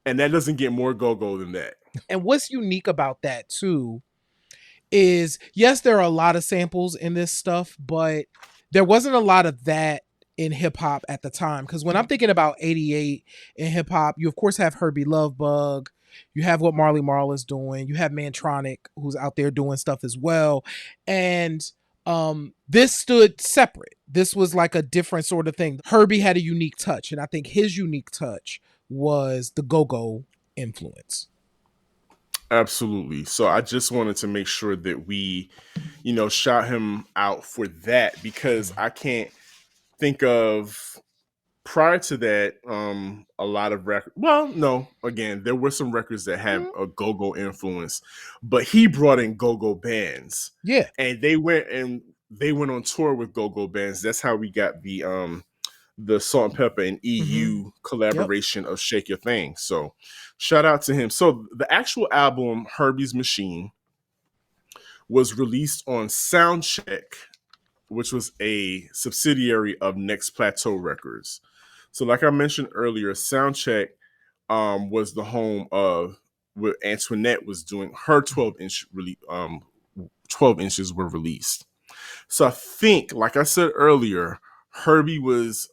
And that doesn't get more go-go than that. And what's unique about that too is, yes, there are a lot of samples in this stuff, but there wasn't a lot of that in hip hop at the time. Because when I'm thinking about 88 in hip hop, you of course have Hurby Luv Bug, you have what Marley Marl is doing, you have Mantronic, who's out there doing stuff as well. And this stood separate. This was like a different sort of thing. Hurby had a unique touch, and I think his unique touch was the go-go influence. Absolutely. So I just wanted to make sure that we, shout him out for that because I can't think of prior to that, a lot of records. Well, no, again, there were some records that had Mhm. a go-go influence, but he brought in go-go bands, Yeah. and they went on tour with go-go bands. That's how we got the Salt-N-Pepa and Mm-hmm. EU Yep. collaboration of Shake Your Thing. So, shout out to him. So, the actual album Hurby's Machine was released on Soundcheck, which was a subsidiary of Next Plateau Records. So, like I mentioned earlier, Soundcheck was the home of where Antoinette was doing her 12 inches were released. So I think, like I said earlier, Hurby was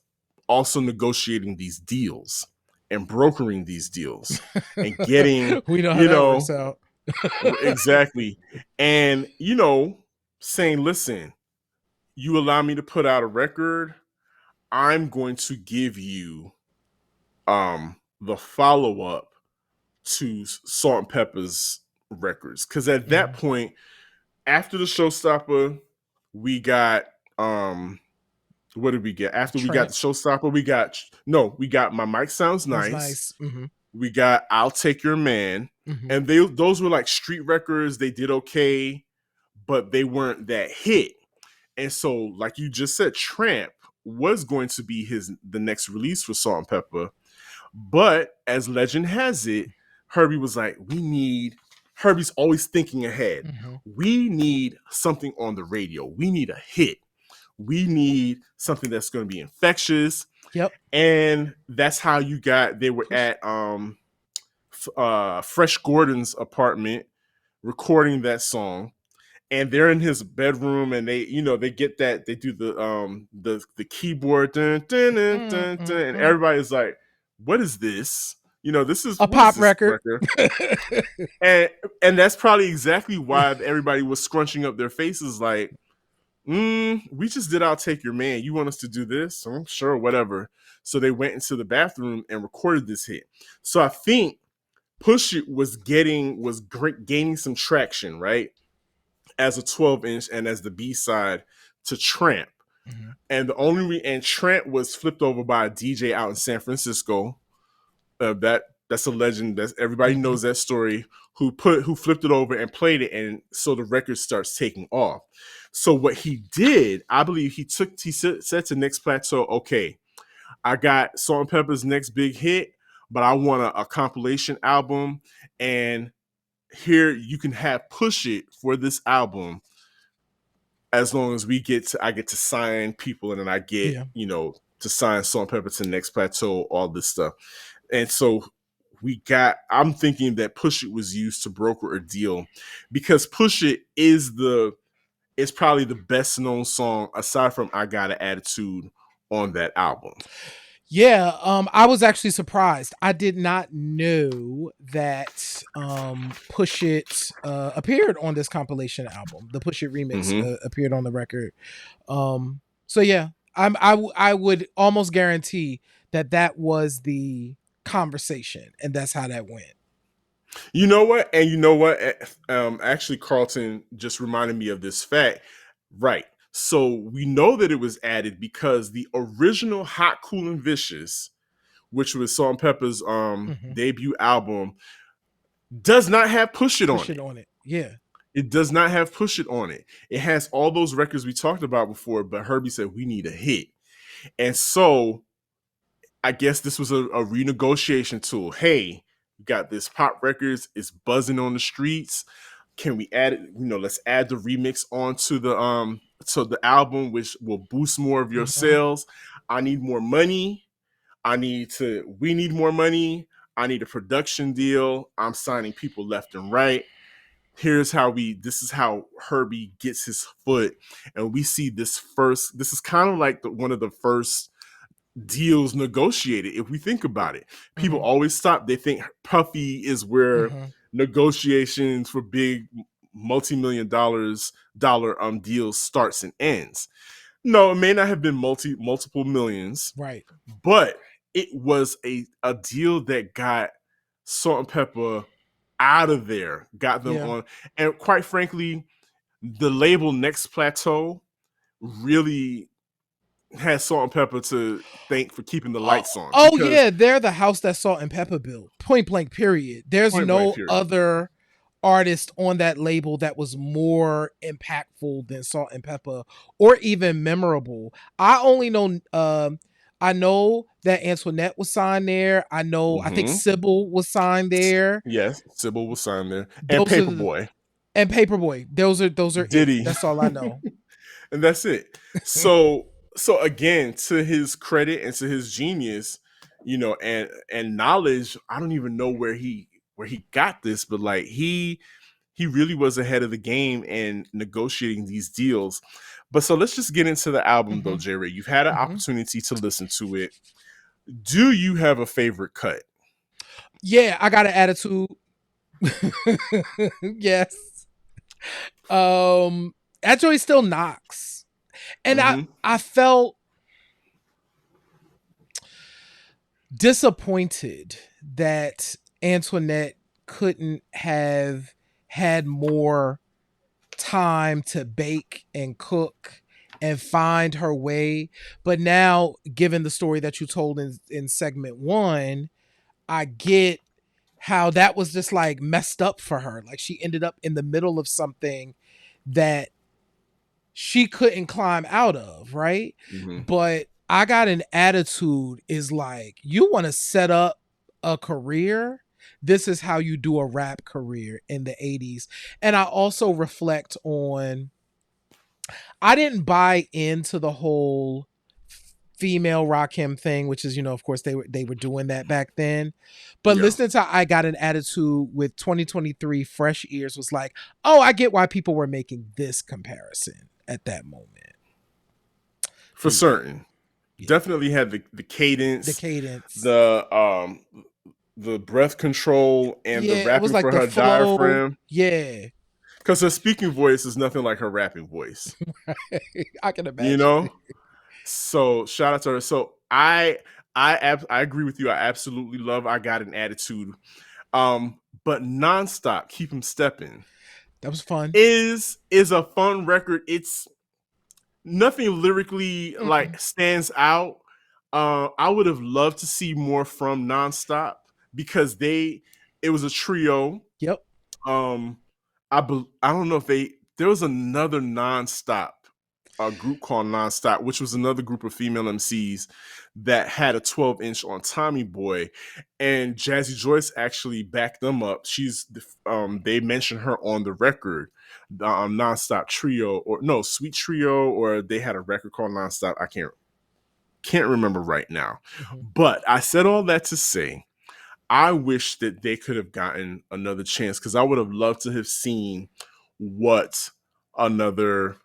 also negotiating these deals and brokering these deals and getting, We know how you that works know, out. exactly. And, saying, listen, you allow me to put out a record, I'm going to give you the follow-up to Salt-N-Pepa's records. Because at that Mhm. point, after the Showstopper, we got what did we get? After we got the Tramp Showstopper, we got My Mic Sounds was Nice. nice. Mm-hmm. We got I'll Take Your Man. Mm-hmm. And those were like street records. They did okay, but they weren't that hit. And so, like you just said, Tramp was going to be the next release for Salt-N-Pepa. But as legend has it, Hurby was like, Hurby's always thinking ahead. Mm-hmm. We need something on the radio. We need a hit. We need something that's going to be infectious. Yep. And that's how they were at Fresh Gordon's apartment recording that song. And they're in his bedroom, and they get that, they do the keyboard, dun, dun, dun, dun, dun, and everybody's like, "What is this? This is a pop record." and that's probably exactly why everybody was scrunching up their faces, like, we just did "I'll Take Your Man. You want us to do this? Sure, whatever." So they went into the bathroom and recorded this hit. So I think Push It was gaining some traction, right? As a 12-inch and as the B-side to Tramp. Mm-hmm. And Tramp was flipped over by a DJ out in San Francisco. That's a legend. Everybody knows that story. Who flipped it over and played it, and so the record starts taking off. So what he did, I believe he said to Next Plateau, "Okay, I got Salt-N-Pepa's next big hit, but I want a compilation album, and here you can have Push It for this album, as long as I get to sign people, and then I get to sign Salt-N-Pepa to Next Plateau, all this stuff." And so I'm thinking that Push It was used to broker a deal, because Push It is probably the best known song aside from I Got an Attitude on that album. Yeah, I was actually surprised. I did not know that Push It appeared on this compilation album. The Push It remix appeared on the record. So yeah, I would almost guarantee that was the conversation, and that's how that went. You know what? And you know what? Actually, Carlton just reminded me of this fact. Right. So we know that it was added because the original Hot, Cool, and Vicious, which was Salt-N-Pepa's debut album, does not have Push It on it. Yeah. It does not have Push It on it. It has all those records we talked about before, but Hurby said we need a hit. And so I guess this was a renegotiation tool. Hey, we got this pop records, it's buzzing on the streets. Can we add it? Let's add the remix onto the album, which will boost more of your sales. I need more money. We need more money. I need a production deal. I'm signing people left and right. This is how Hurby gets his foot. And we see this is kind of like one of the first deals negotiated. If we think about it, people always stop. They think Puffy is where negotiations for big multi-million dollar deals starts and ends. No, it may not have been multiple millions, right? But it was a deal that got Salt-N-Pepa out of there, got them on. And quite frankly, the label Next Plateau really has Salt-N-Pepa to thank for keeping the lights on. Oh yeah, they're the house that Salt-N-Pepa built. Point blank, period. There's no other artist on that label that was more impactful than Salt-N-Pepa, or even memorable. I only know I know that Antoinette was signed there. I know I think Sybil was signed there. Yes, Sybil was signed there. And Paperboy. And Paperboy. Those are Diddy. It. That's all I know. And that's it. So again, to his credit and to his genius, and knowledge, I don't even know where he got this, but like he really was ahead of the game in negotiating these deals. But so let's just get into the album though, J. Ray. You've had an opportunity to listen to it. Do you have a favorite cut? Yeah, I got an attitude. Yes. That joint still knocks. And I felt disappointed that Antoinette couldn't have had more time to bake and cook and find her way. But now, given the story that you told in segment 1, I get how that was just like messed up for her. Like she ended up in the middle of something that she couldn't climb out of, right? But I got an attitude is like, you want to set up a career. This is how you do a rap career in the 80s. And I also reflect on, I didn't buy into the whole female Rakim thing, which is, of course they were doing that back then. But Yeah, listening to I Got an Attitude with 2023 fresh ears was like, oh, I get why people were making this comparison at that moment. for But yeah, certain. yeah. Definitely had the The cadence, cadence. the breath control, and the Yeah, it was rapping like for the her flow. diaphragm. Yeah. Because her speaking voice is nothing like her rapping voice. I can You imagine. know. So shout out to her. So I agree with you. I absolutely love I Got an Attitude. But nonstop, keep him stepping That was fun. is a fun record. It's nothing lyrically Mm-mm. like stands out. I would have loved to see more from nonstop because it was a trio. Yep. Um, I don't know if there was another nonstop, a group called Nonstop, which was another group of female MCs that had a 12-inch on Tommy Boy, and Jazzy Joyce actually backed them up. They mentioned her on the record, the Nonstop Trio, or no, Sweet Trio, or they had a record called Nonstop. I can't remember right now, Mm-hmm. but I said all that to say I wish that they could have gotten another chance because I would have loved to have seen what another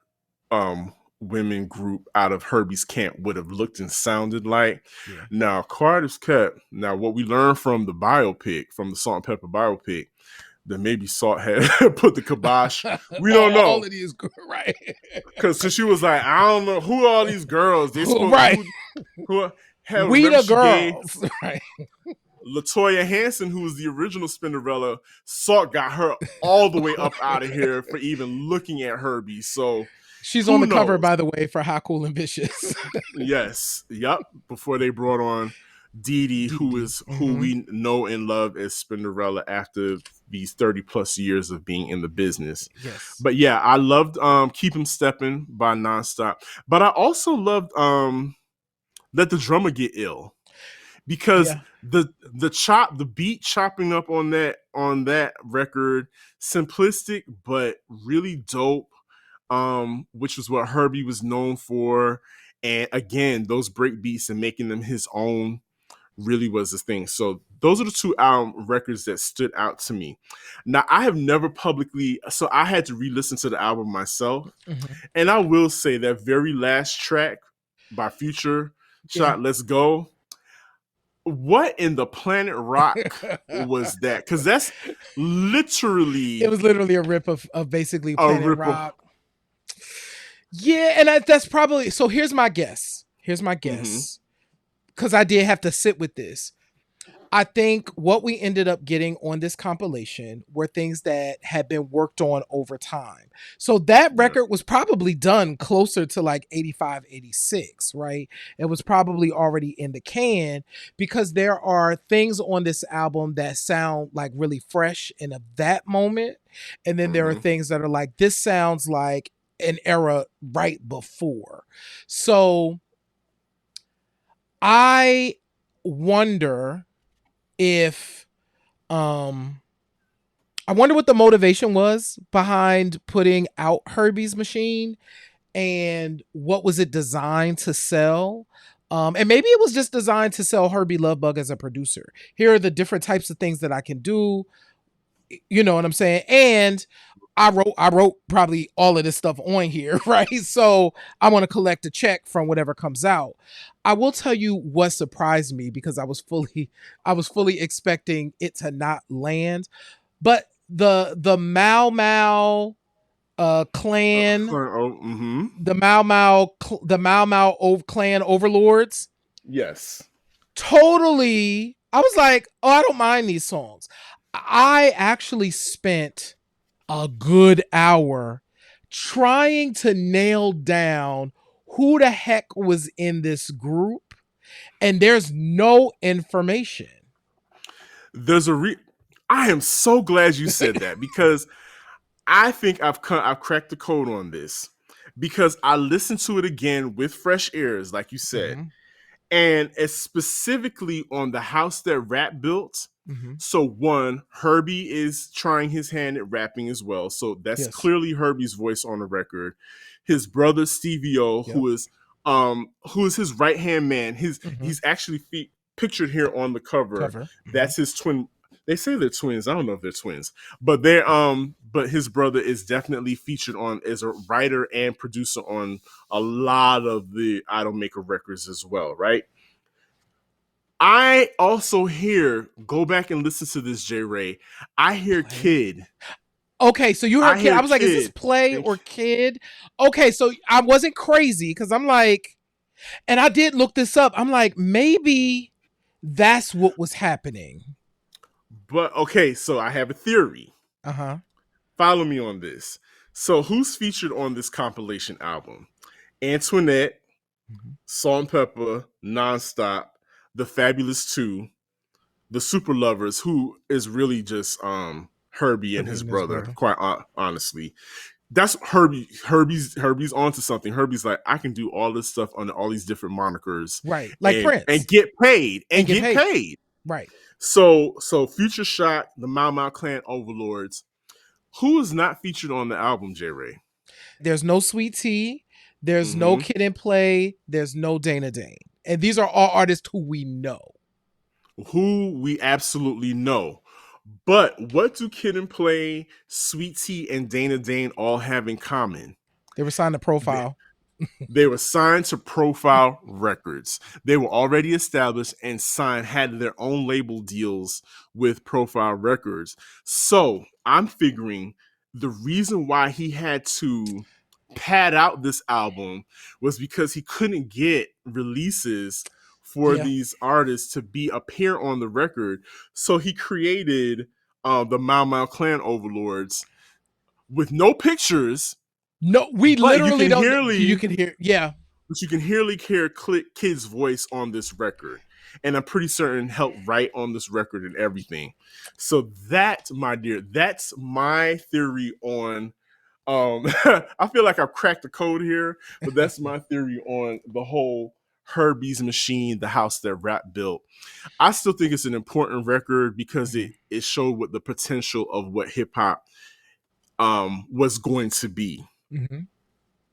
women group out of Hurby's camp would have looked and sounded like. Yeah. Now, Carter's Cut, now what we learned from the biopic, from the Salt-N-Pepa biopic, that maybe Salt had put the kibosh. We don't All know. of these, right? Because so she was like, I don't know who are all these girls. They spoke Right. who hell, We remember the she gave girls. Right. Latoya Hanson, who was the original Spinderella. Salt got her all the way up out of here for even looking at Hurby. So She's on who the cover, knows? by the way, for How Cool and Vicious. Yes. Yep. Before they brought on Dee Dee, Dee Dee. who Mm-hmm. we know and love as Spinderella after these 30 plus years of being in the business. Yes. But yeah, I loved Keep 'Em Steppin' by Nonstop. But I also loved Let the Drummer Get Ill. Because Yeah. the beat chopping up on that record, simplistic but really dope, which was what Hurby was known for. And again, those break beats and making them his own really was the thing. So those are the two records that stood out to me. Now I have never publicly, so I had to re-listen to the album myself, Mm-hmm. and I will say that very last track by Future, Yeah. Shot Let's Go. What in the planet rock was that? Because that's It literally was literally a rip of basically a Planet ripple. Rock. Yeah, and that's probably, so. Here's my guess. Mm-hmm. Because I did have to sit with this. I think what we ended up getting on this compilation were things that had been worked on over time. So that Yeah. record was probably done closer to like 85, 86, right? It was probably already in the can because there are things on this album that sound like really fresh and of that moment. And then there are Mm-hmm. things that are like, this sounds like an era right before. So I wonder if I wonder what the motivation was behind putting out Hurby's machine and what was it designed to sell. And maybe it was just designed to sell Hurby Luv Bug as a producer. Here are the different types of things that I can do. You know what I'm saying? And I wrote probably all of this stuff on here, right? So I want to collect a check from whatever comes out. I will tell you what surprised me because I was fully expecting it to not land. But the Mau Mau clan, Mm-hmm. the Mau Mau clan overlords, Yes. totally. I was like, oh, I don't mind these songs. I actually spent a good hour trying to nail down who the heck was in this group, and there's no information. There's I am so glad you said that because I think I've cracked the code on this. because I listened to it again with fresh ears, like you said, Mm-hmm. and it's specifically on the house that Rap built. Mm-hmm. So one, Hurby is trying his hand at rapping as well. So that's Yes. clearly Hurby's voice on the record. His brother Stevie O, Yep. who is his right hand man. Mm-hmm. He's actually pictured here on the cover. Cover. Mm-hmm. That's his twin. They say they're twins. I don't know if they're twins, but but his brother is definitely featured on as a writer and producer on a lot of the Idolmaker records as well, right? I also hear, go back and listen to this, J Ray. I hear Play. Kid. Okay, so you heard I kid. hear I was like, is this Kid. play And or kid? Okay, so I wasn't crazy because I'm like, and I did look this up. I'm like, maybe that's what was happening. but okay, so I have a theory. Uh-huh. Follow me on this. So who's featured on this compilation album? Antoinette, Mm-hmm. Salt-N-Pepa, Nonstop, The Fabulous Two, The Super Lovers, who is really just Hurby and Hurby his and his brother, brother. quite honestly. That's Hurby's on to something. Hurby's like, I can do all this stuff under all these different monikers Right. Like and Prince. get paid And and get get paid. paid. Right. So Future Shot, the Mau Mau Clan Overlords. Who is not featured on the album, J Ray? There's no Sweet Tea. There's no Mm-hmm. Kid and Play. There's no Dana Dane. And these are all artists who we know. Who we absolutely know. But what do Kid and Play, Sweet Tea, and Dana Dane all have in common? They were signed to Profile. They were signed to Profile Records. They were already established and signed, had their own label deals with Profile Records. So I'm figuring the reason why he had to pad out this album was because he couldn't get releases for Yeah. these artists to appear on the record. So he created the Mau Mau Clan Overlords with no pictures, No, we but you literally can don't. You hear can hear. Yeah. but you can hear Kid's voice on this record. And I'm pretty certain helped write on this record and everything. So that, my dear, that's my theory on I feel like I've cracked the code here, but that's my theory on the whole Hurby's Machine, the house that Rap built. I still think it's an important record because Mm-hmm. it showed what the potential of what hip hop was going to be. Mm-hmm.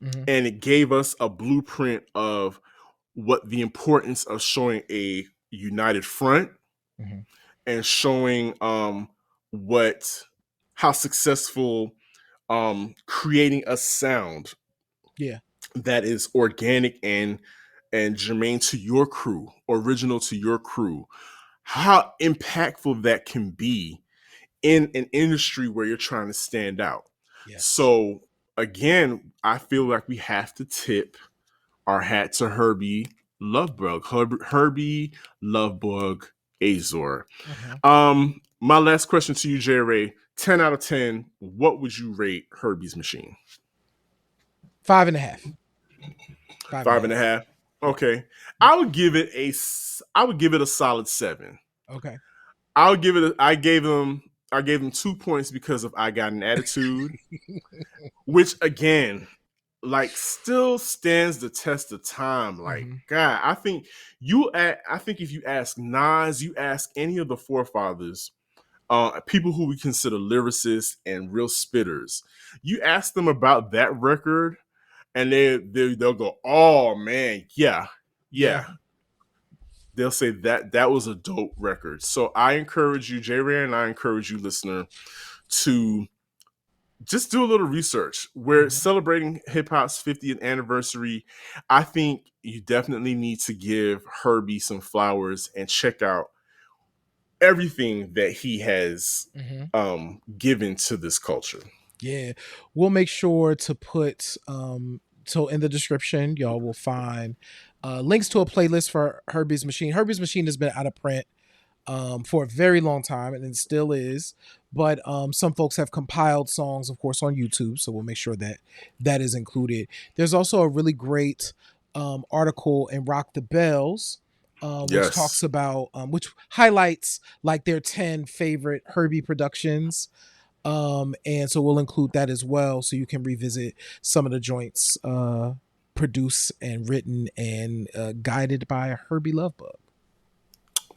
Mm-hmm. And it gave us a blueprint of what the importance of showing a united front Mm-hmm. and showing what how successful creating a sound Yeah. that is organic and germane to your crew, original to your crew, how impactful that can be in an industry where you're trying to stand out. Yes. So again, I feel like we have to tip our hat to Hurby Luv Bug, Hurby Luv Bug Azor. Uh-huh. My last question to you, J Ray. 10 out of 10, what would you rate Hurby's Machine? 5.5. Five and a half. Okay. I would give it a solid 7. Okay. I gave him 2 points because of I Got an Attitude, which again, like still stands the test of time. Like, Mm-hmm. God, I think if you ask Nas, you ask any of the forefathers, people who we consider lyricists and real spitters, you ask them about that record, and they'll go, "Oh man, yeah, Yeah. yeah." They'll say that was a dope record. So I encourage you, J Ray, and I encourage you, listener, to just do a little research. We're Mm-hmm. celebrating hip hop's 50th anniversary. I think you definitely need to give Hurby some flowers and check out everything that he has given to this culture. Yeah. We'll make sure to put so in the description, y'all will find links to a playlist for Hurby's Machine. Hurby's Machine has been out of print for a very long time, and it still is. But some folks have compiled songs, of course, on YouTube, so we'll make sure that that is included. There's also a really great article in Rock the Bells, which talks about, which highlights like their 10 favorite Hurby productions. And so we'll include that as well, so you can revisit some of the joints produced and written and guided by Hurby Luv Bug.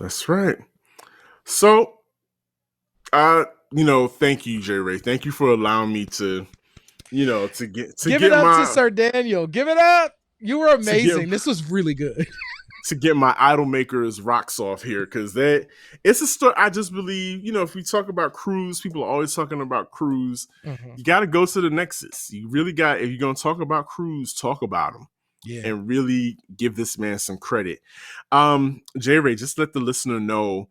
That's right. So, thank you, J Ray. Thank you for allowing me to, to Give it get up to my Sir Daniel. Give it up. You were to get amazing. This was really good. to get my idol makers rocks off here, because it's a story. I just believe, if we talk about cruise, people are always talking about cruise. Mm-hmm. You got to go to the nexus. You really got, if you're going to talk about cruise, talk about them. Yeah. And really give this man some credit. J Ray, just let the listener know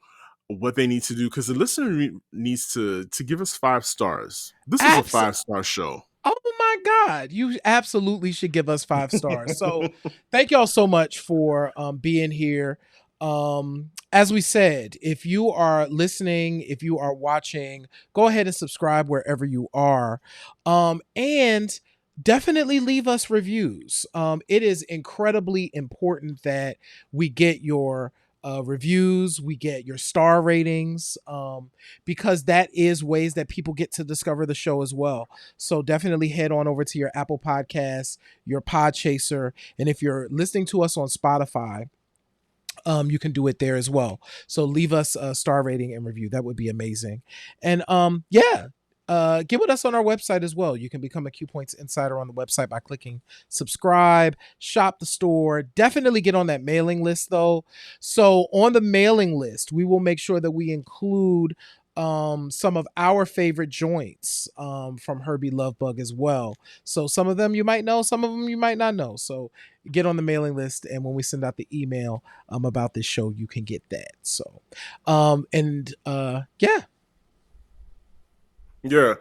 what they need to do, because the listener needs to give us 5 stars. This was a 5-star show. Oh my God. You absolutely should give us 5 stars. So thank y'all so much for being here. As we said, if you are listening, if you are watching, go ahead and subscribe wherever you are. And definitely leave us reviews. It is incredibly important that we get your reviews, we get your star ratings, because that is ways that people get to discover the show as well. So definitely head on over to your Apple Podcasts, your Podchaser, and if you're listening to us on Spotify, you can do it there as well. So leave us a star rating and review. That would be amazing. And get with us on our website as well. You can become a Q Points Insider on the website by clicking subscribe, shop the store. Definitely get on that mailing list though. So on the mailing list, we will make sure that we include some of our favorite joints from Hurby Luv Bug as well. So some of them you might know, some of them you might not know. So get on the mailing list, and when we send out the email about this show, you can get that. So Yeah.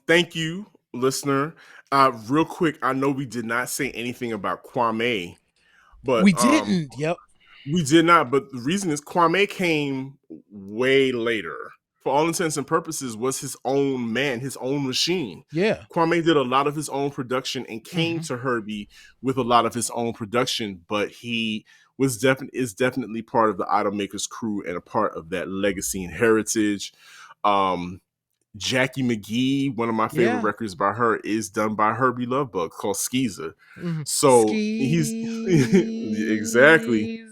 Thank you, listener. Real quick, I know we did not say anything about Kwame, but we didn't. Yep. We did not, but the reason is Kwame came way later. For all intents and purposes, was his own man, his own machine. Yeah. Kwame did a lot of his own production and came to Hurby with a lot of his own production, but he is definitely part of the Idol Makers crew and a part of that legacy and heritage. Jackie McGee, one of my favorite records by her, is done by Hurby Luv Bug, called Skeezer. So he's exactly.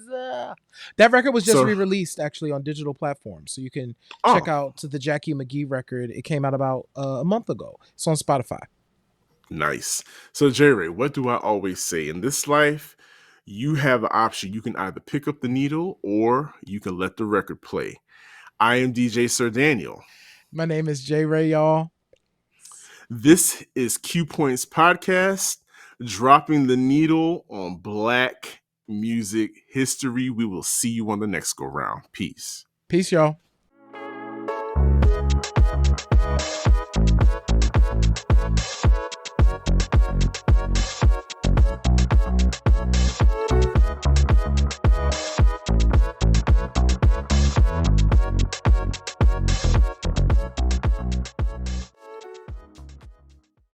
That record was just re-released actually on digital platforms, so you can check out the Jackie McGee record. It came out about a month ago. It's on Spotify. Nice. So Jerry, what do I always say? In this life, you have an option. You can either pick up the needle or you can let the record play. I am DJ Sir Daniel. My name is J Ray, y'all. This is Q Points Podcast, dropping the needle on Black music history. We will see you on the next go round. Peace. Peace, y'all.